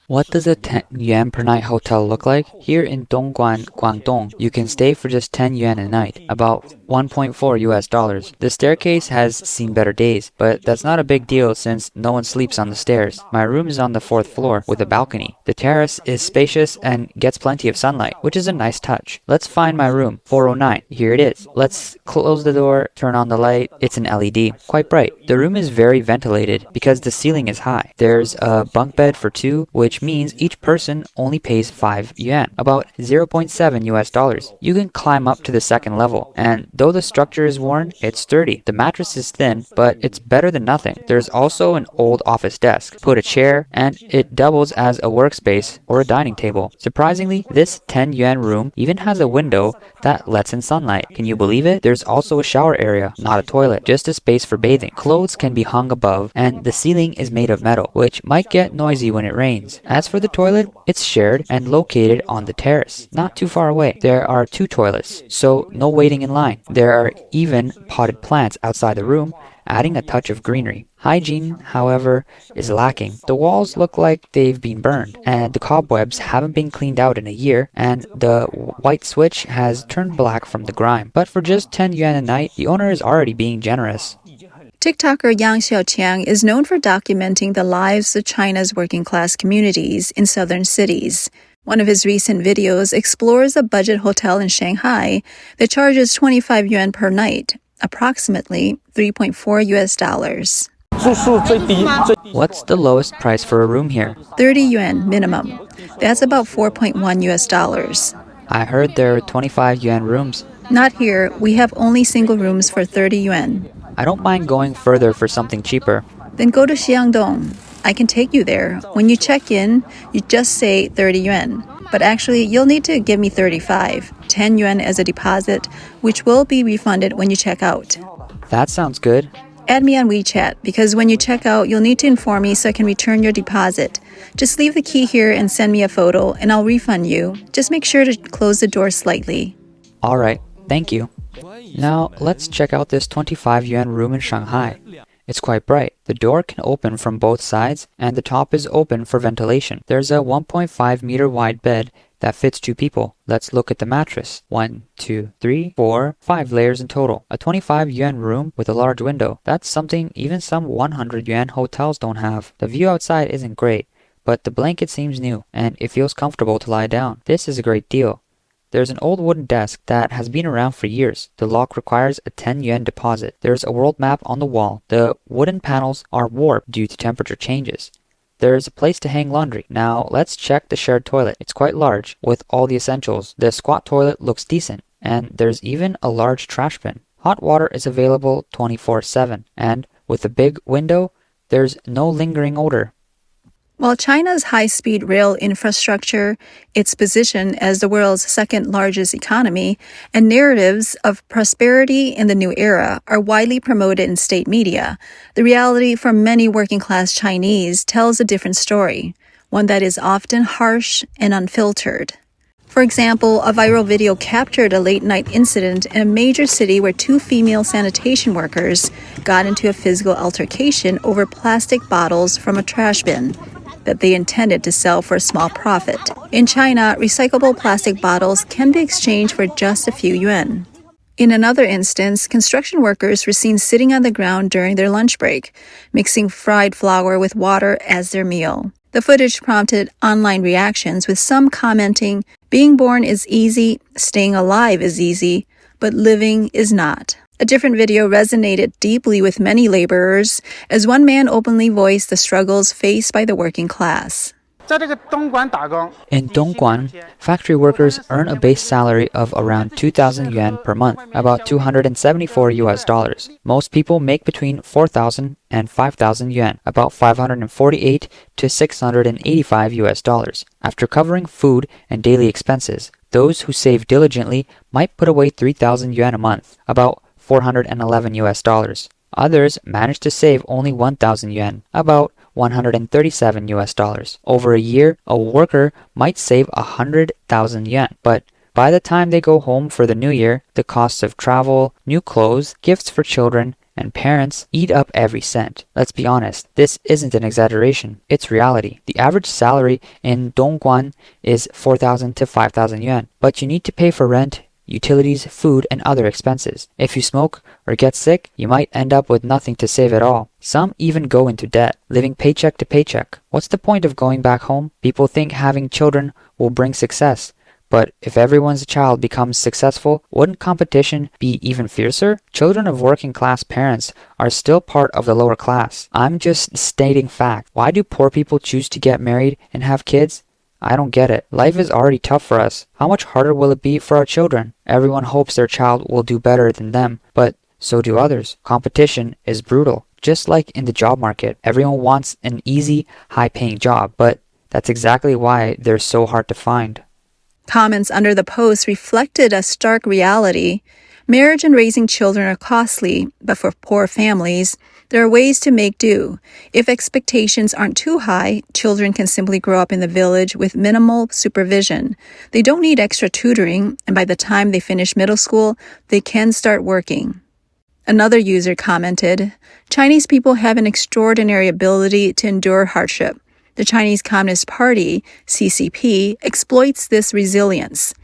What does a 10 yuan per night hotel look like? Here in Dongguan, Guangdong, you can stay for just 10 yuan a night, about 1.4 US dollars. The staircase has seen better days, but that's not a big deal since no one sleeps on the stairs. My room is on the 4th floor with a balcony. The terrace is spacious and gets plenty of sunlight, which is a nice touch. Let's find my room, 409. Here it is. Let's close the door, turn on the light. It's an LED, quite bright. The room is very ventilated because the ceiling is high. There's a bunk bed for two, which means each person only pays 5 yuan, about 0.7 US dollars. You can climb up to the 2nd level, and though the structure is worn, it's sturdy. The mattress is thin, but it's better than nothing. There's also an old office desk. Put a chair, and it doubles as a workspace or a dining table. Surprisingly, this 10 yuan room even has a window that lets in sunlight. Can you believe it? There's also a shower area, not a toilet, just a space for bathing. Clothes can be hung above, and the ceiling is made of metal, which might get noisy when it rains. As for the toilet, it's shared and located on the terrace, not too far away. There are 2 toilets, so no waiting in line. There are even potted plants outside the room, adding a touch of greenery. Hygiene, however, is lacking. The walls look like they've been burned, and the cobwebs haven't been cleaned out in a year, and the white switch has turned black from the grime. But for just 10 yuan a night, the owner is already being generous. TikToker Yang Xiaoqiang is known for documenting the lives of China's working-class communities in southern cities. One of his recent videos explores a budget hotel in Shanghai that charges 25 yuan per night, approximately 3.4 US dollars. What's the lowest price for a room here? 30 yuan minimum. That's about 4.1 US dollars. I heard there are 25 yuan rooms. Not here. We have only single rooms for 30 yuan. I don't mind going further for something cheaper. Then go to Xiangdong. I can take you there. When you check in, you just say 30 yuan. But actually, you'll need to give me 35, 10 yuan as a deposit, which will be refunded when you check out. That sounds good. Add me on WeChat, because when you check out, you'll need to inform me so I can return your deposit. Just leave the key here and send me a photo, and I'll refund you. Just make sure to close the door slightly. All right, thank you. Now, let's check out this 25 yuan room in Shanghai. It's quite bright. The door can open from both sides, and the top is open for ventilation. There's a 1.5 meter wide bed that fits 2 people. Let's look at the mattress. 1, 2, 3, 4, 5 layers in total. A 25 yuan room with a large window. That's something even some 100 yuan hotels don't have. The view outside isn't great, but the blanket seems new, and it feels comfortable to lie down. This is a great deal. There's an old wooden desk that has been around for years. The lock requires a 10 yuan deposit. There's a world map on the wall. The wooden panels are warped due to temperature changes. There's a place to hang laundry. Now, let's check the shared toilet. It's quite large, with all the essentials. The squat toilet looks decent, and there's even a large trash bin. Hot water is available 24/7, and with a big window, there's no lingering odor. While China's high-speed rail infrastructure, its position as the world's second-largest economy, and narratives of prosperity in the new era are widely promoted in state media, the reality for many working-class Chinese tells a different story, one that is often harsh and unfiltered. For example, a viral video captured a late-night incident in a major city where 2 female sanitation workers got into a physical altercation over plastic bottles from a trash bin that they intended to sell for a small profit. In China, recyclable plastic bottles can be exchanged for just a few yuan. In another instance, construction workers were seen sitting on the ground during their lunch break, mixing fried flour with water as their meal. The footage prompted online reactions, with some commenting, "Being born is easy, staying alive is easy, but living is not." A different video resonated deeply with many laborers, as one man openly voiced the struggles faced by the working class. In Dongguan, factory workers earn a base salary of around 2,000 yuan per month, about 274 US dollars. Most people make between 4,000 and 5,000 yuan, about 548 to 685 US dollars. After covering food and daily expenses, those who save diligently might put away 3,000 yuan a month, about 411 US dollars. Others manage to save only 1,000 yuan, about 137 US dollars. Over a year, a worker might save 100,000 yuan, but by the time they go home for the new year, the costs of travel, new clothes, gifts for children, and parents eat up every cent. Let's be honest, this isn't an exaggeration, it's reality. The average salary in Dongguan is 4,000 to 5,000 yuan, but you need to pay for rent, utilities, food, and other expenses. If you smoke or get sick, you might end up with nothing to save at all. Some even go into debt, living paycheck to paycheck. What's the point of going back home? People think having children will bring success. But if everyone's child becomes successful, wouldn't competition be even fiercer? Children of working class parents are still part of the lower class. I'm just stating fact. Why do poor people choose to get married and have kids? I don't get it. Life is already tough for us. How much harder will it be for our children? Everyone hopes their child will do better than them, but so do others. Competition is brutal. Just like in the job market, everyone wants an easy, high-paying job, but that's exactly why they're so hard to find. Comments under the post reflected a stark reality. Marriage and raising children are costly, but for poor families, there are ways to make do. If expectations aren't too high, children can simply grow up in the village with minimal supervision. They don't need extra tutoring, and by the time they finish middle school, they can start working. Another user commented, Chinese people have an extraordinary ability to endure hardship. The Chinese Communist Party, CCP, exploits this resilience.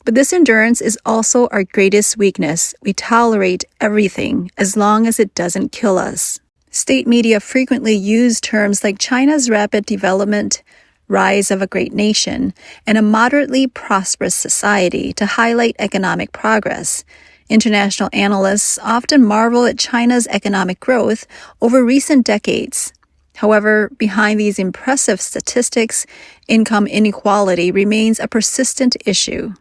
But this endurance is also our greatest weakness. We tolerate everything as long as it doesn't kill us. State media frequently use terms like China's rapid development, rise of a great nation, and a moderately prosperous society to highlight economic progress. International analysts often marvel at China's economic growth over recent decades. However, behind these impressive statistics, income inequality remains a persistent issue.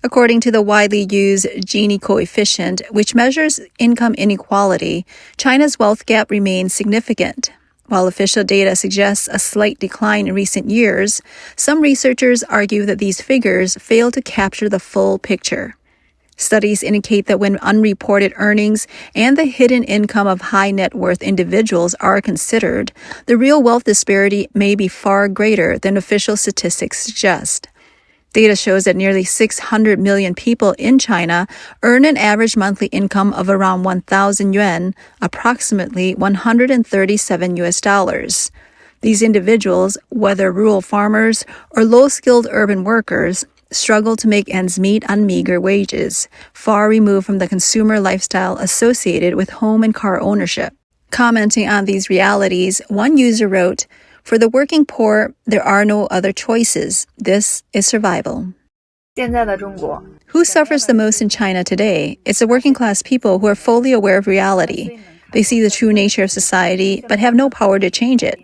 According to the widely used Gini coefficient, which measures income inequality, China's wealth gap remains significant. While official data suggests a slight decline in recent years, some researchers argue that these figures fail to capture the full picture. Studies indicate that when unreported earnings and the hidden income of high net worth individuals are considered, the real wealth disparity may be far greater than official statistics suggest. Data shows that nearly 600 million people in China earn an average monthly income of around 1,000 yuan, approximately $137. These individuals, whether rural farmers or low-skilled urban workers, struggle to make ends meet on meager wages, far removed from the consumer lifestyle associated with home and car ownership. Commenting on these realities, one user wrote, For the working poor, there are no other choices. This is survival. Who suffers the most in China today? It's the working class people who are fully aware of reality. They see the true nature of society, but have no power to change it,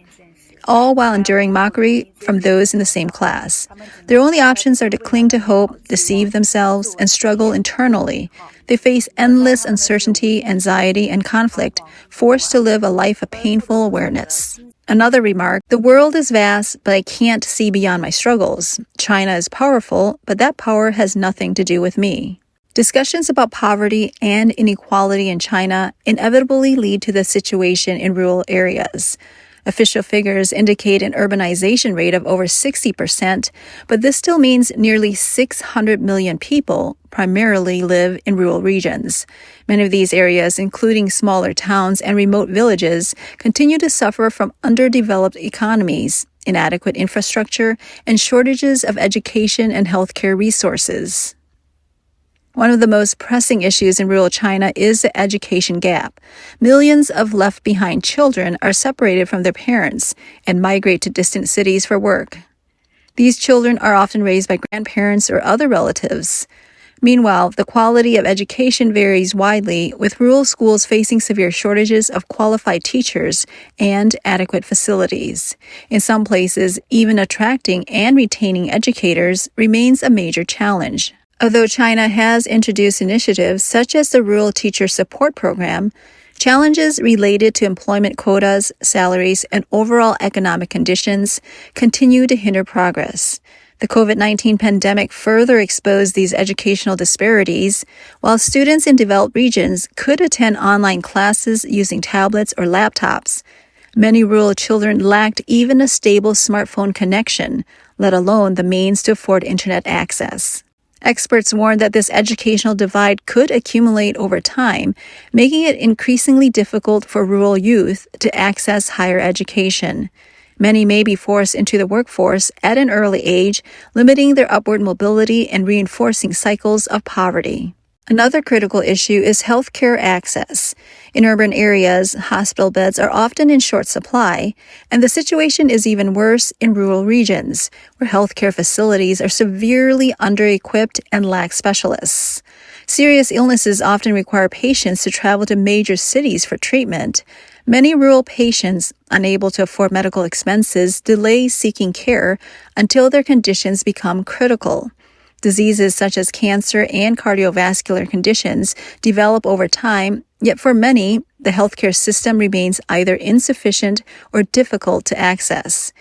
all while enduring mockery from those in the same class. Their only options are to cling to hope, deceive themselves, and struggle internally. They face endless uncertainty, anxiety, and conflict, forced to live a life of painful awareness. Another remark, the world is vast, but I can't see beyond my struggles. China is powerful, but that power has nothing to do with me. Discussions about poverty and inequality in China inevitably lead to the situation in rural areas. Official figures indicate an urbanization rate of over 60%, but this still means nearly 600 million people primarily live in rural regions. Many of these areas, including smaller towns and remote villages, continue to suffer from underdeveloped economies, inadequate infrastructure, and shortages of education and healthcare resources. One of the most pressing issues in rural China is the education gap. Millions of left-behind children are separated from their parents and migrate to distant cities for work. These children are often raised by grandparents or other relatives. Meanwhile, the quality of education varies widely, with rural schools facing severe shortages of qualified teachers and adequate facilities. In some places, even attracting and retaining educators remains a major challenge. Although China has introduced initiatives such as the Rural Teacher Support Program, challenges related to employment quotas, salaries, and overall economic conditions continue to hinder progress. The COVID-19 pandemic further exposed these educational disparities, while students in developed regions could attend online classes using tablets or laptops. Many rural children lacked even a stable smartphone connection, let alone the means to afford internet access. Experts warn that this educational divide could accumulate over time, making it increasingly difficult for rural youth to access higher education. Many may be forced into the workforce at an early age, limiting their upward mobility and reinforcing cycles of poverty. Another critical issue is healthcare access. In urban areas, hospital beds are often in short supply, and the situation is even worse in rural regions, where healthcare facilities are severely under-equipped and lack specialists. Serious illnesses often require patients to travel to major cities for treatment. Many rural patients, unable to afford medical expenses, delay seeking care until their conditions become critical. Diseases such as cancer and cardiovascular conditions develop over time, yet for many, the healthcare system remains either insufficient or difficult to access.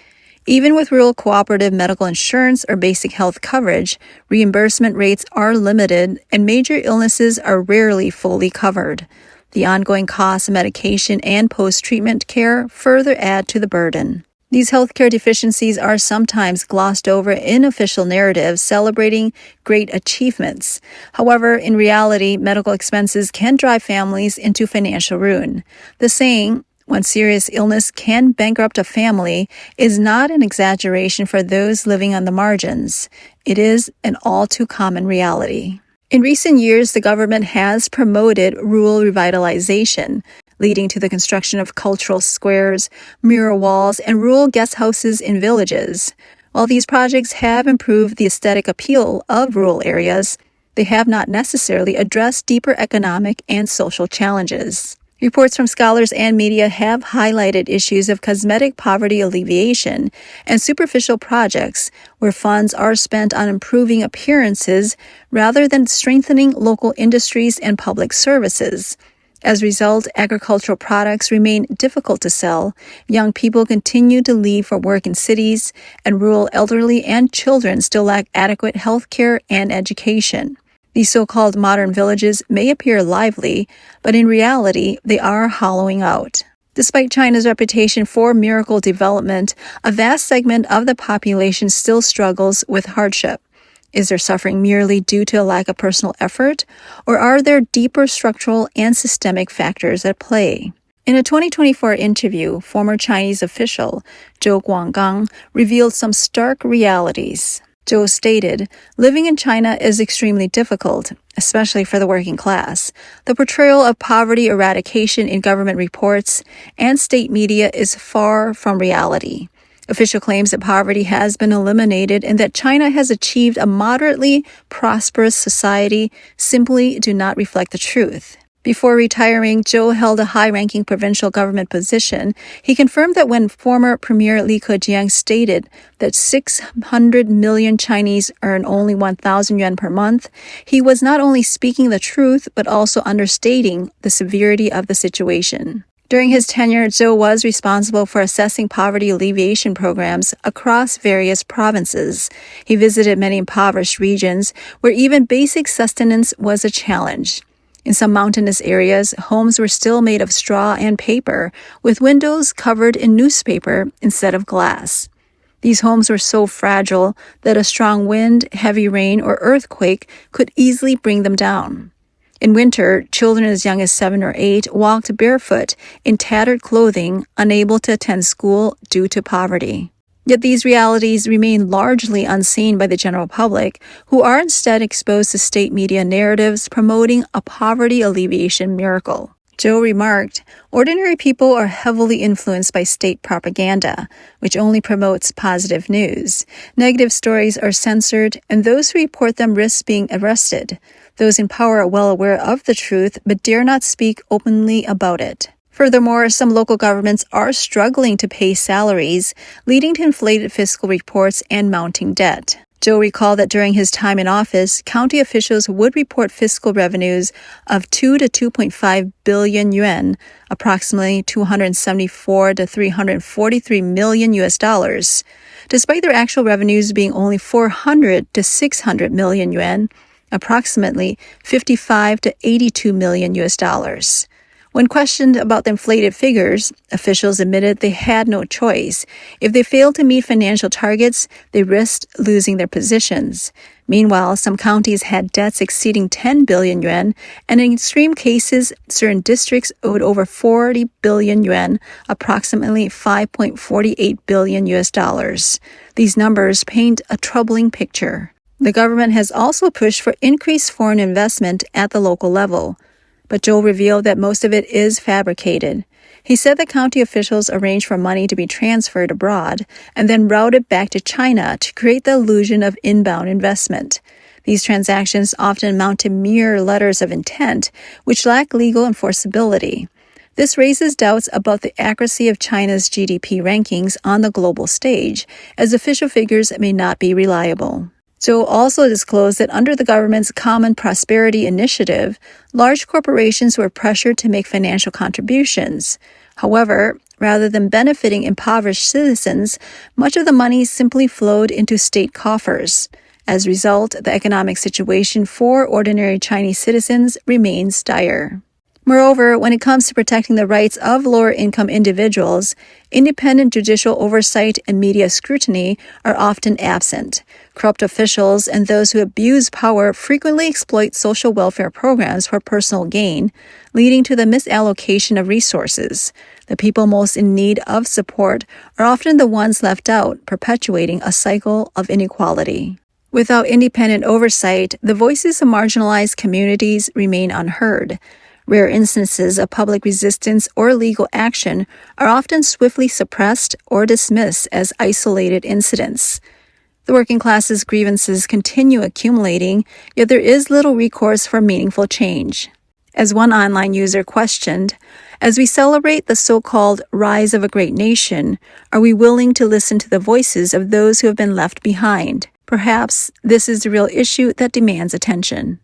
Even with rural cooperative medical insurance or basic health coverage, reimbursement rates are limited and major illnesses are rarely fully covered. The ongoing costs of medication and post-treatment care further add to the burden. These healthcare deficiencies are sometimes glossed over in official narratives celebrating great achievements. However, in reality, medical expenses can drive families into financial ruin. The saying, "One serious illness can bankrupt a family," is not an exaggeration for those living on the margins. It is an all too common reality. In recent years, the government has promoted rural revitalization, leading to the construction of cultural squares, mural walls, and rural guest houses in villages. While these projects have improved the aesthetic appeal of rural areas, they have not necessarily addressed deeper economic and social challenges. Reports from scholars and media have highlighted issues of cosmetic poverty alleviation and superficial projects where funds are spent on improving appearances rather than strengthening local industries and public services. As a result, agricultural products remain difficult to sell, young people continue to leave for work in cities, and rural elderly and children still lack adequate health care and education. These so-called modern villages may appear lively, but in reality, they are hollowing out. Despite China's reputation for miracle development, a vast segment of the population still struggles with hardship. Is their suffering merely due to a lack of personal effort, or are there deeper structural and systemic factors at play? In a 2024 interview, former Chinese official Zhou Guanggang revealed some stark realities. Zhou stated, "Living in China is extremely difficult, especially for the working class. The portrayal of poverty eradication in government reports and state media is far from reality. Official claims that poverty has been eliminated and that China has achieved a moderately prosperous society simply do not reflect the truth." Before retiring, Zhou held a high-ranking provincial government position. He confirmed that when former Premier Li Keqiang stated that 600 million Chinese earn only 1,000 yuan per month, he was not only speaking the truth but also understating the severity of the situation. During his tenure, Zhou was responsible for assessing poverty alleviation programs across various provinces. He visited many impoverished regions where even basic sustenance was a challenge. In some mountainous areas, homes were still made of straw and paper, with windows covered in newspaper instead of glass. These homes were so fragile that a strong wind, heavy rain, or earthquake could easily bring them down. In winter, children as young as 7 or 8 walked barefoot in tattered clothing, unable to attend school due to poverty. Yet these realities remain largely unseen by the general public, who are instead exposed to state media narratives promoting a poverty alleviation miracle. Zhou remarked, "Ordinary people are heavily influenced by state propaganda, which only promotes positive news. Negative stories are censored, and those who report them risk being arrested. Those in power are well aware of the truth, but dare not speak openly about it." Furthermore, some local governments are struggling to pay salaries, leading to inflated fiscal reports and mounting debt. Zhou recalled that during his time in office, county officials would report fiscal revenues of 2 to 2.5 billion yuan, approximately 274 to 343 million US dollars, despite their actual revenues being only 400 to 600 million yuan, approximately 55 to 82 million US dollars. When questioned about the inflated figures, officials admitted they had no choice. If they failed to meet financial targets, they risked losing their positions. Meanwhile, some counties had debts exceeding 10 billion yuan, and in extreme cases, certain districts owed over 40 billion yuan, approximately 5.48 billion US dollars. These numbers paint a troubling picture. The government has also pushed for increased foreign investment at the local level. But Zhou revealed that most of it is fabricated. He said that county officials arranged for money to be transferred abroad and then routed back to China to create the illusion of inbound investment. These transactions often amount to mere letters of intent, which lack legal enforceability. This raises doubts about the accuracy of China's GDP rankings on the global stage, as official figures may not be reliable. Zhou also disclosed that under the government's Common Prosperity Initiative, large corporations were pressured to make financial contributions. However, rather than benefiting impoverished citizens, much of the money simply flowed into state coffers. As a result, the economic situation for ordinary Chinese citizens remains dire. Moreover, when it comes to protecting the rights of lower-income individuals, independent judicial oversight and media scrutiny are often absent. Corrupt officials and those who abuse power frequently exploit social welfare programs for personal gain, leading to the misallocation of resources. The people most in need of support are often the ones left out, perpetuating a cycle of inequality. Without independent oversight, the voices of marginalized communities remain unheard. Rare instances of public resistance or legal action are often swiftly suppressed or dismissed as isolated incidents. The working class's grievances continue accumulating, yet there is little recourse for meaningful change. As one online user questioned, as we celebrate the so-called rise of a great nation, are we willing to listen to the voices of those who have been left behind? Perhaps this is the real issue that demands attention.